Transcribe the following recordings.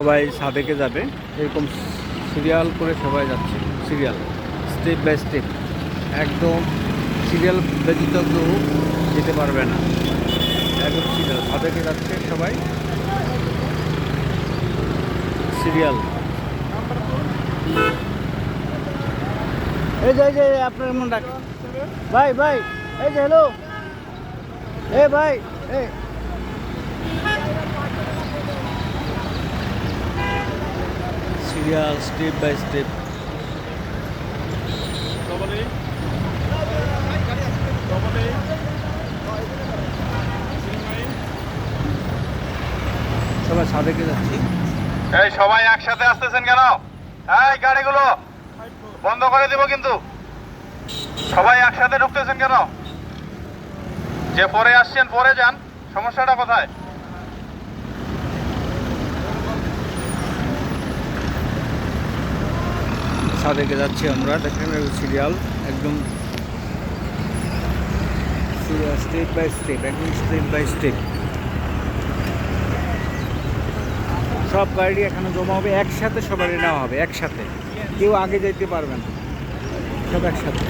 সবাই সাদেকে যাবে এরকম সিরিয়াল করে সবাই যাচ্ছে, সিরিয়াল স্টেপ বাই স্টেপ, একদম সিরিয়াল ব্যতীত কেউ যেতে পারবে না, একদম সিরিয়াল সাদেকে যাচ্ছে সবাই সিরিয়াল। এই যে আপনার মন রাখ ভাই ভাই, এই যে হ্যালো, এ ভাই এই সিরিয়াল স্টেপ বাই স্টেপ। সবাই সাদেকে যাচ্ছি। এই সবাই একসাথে আসতেছেন কেন? এই গাড়িগুলো বন্ধ করে দিব কিন্তু। সবাই একসাথে ঢুকতেছেন কেন? যে পরে আসছেন পরে যান, সমস্যাটা কোথায়? সাদেকে যাচ্ছি আমরা, দেখেন সিরিয়াল একদম স্টেপ বাই স্টেপ, একদম স্টেপ বাই স্টেপ। সব গাড়ি এখানে জমা হবে, একসাথে সবারই নেওয়া হবে, একসাথে কেউ আগে যেতে পারবে না, সব একসাথে।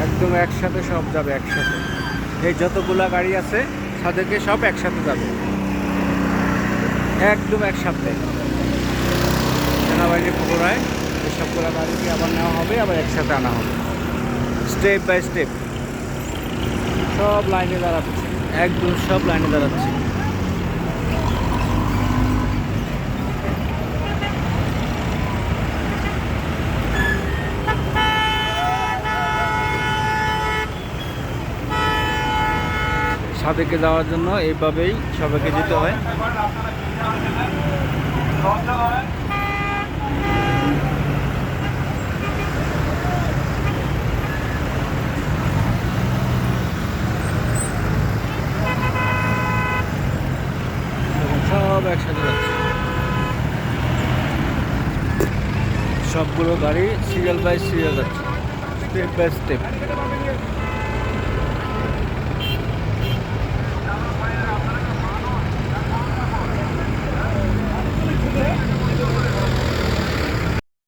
একদম একসাথে সব যাবে একসাথে, এই যতগুলা গাড়ি আছে তাদেরকে সব একসাথে যাবে, একদম একসাথে। সেনাবাহিনী পুনরায় এই সবগুলা গাড়িকে আবার নেওয়া হবে, আবার একসাথে আনা হবে স্টেপ বাই স্টেপ। সব লাইনে দাঁড়াচ্ছে, একদম সব লাইনে দাঁড়াচ্ছে। সাদেকে যাওয়ার জন্য এইভাবেই সবাইকে যেতে হয়। সব একসাথে যাচ্ছে, সবগুলো গাড়ি সিরিয়াল বাই সিরিয়াল যাচ্ছে, স্টেপ বাই স্টেপ।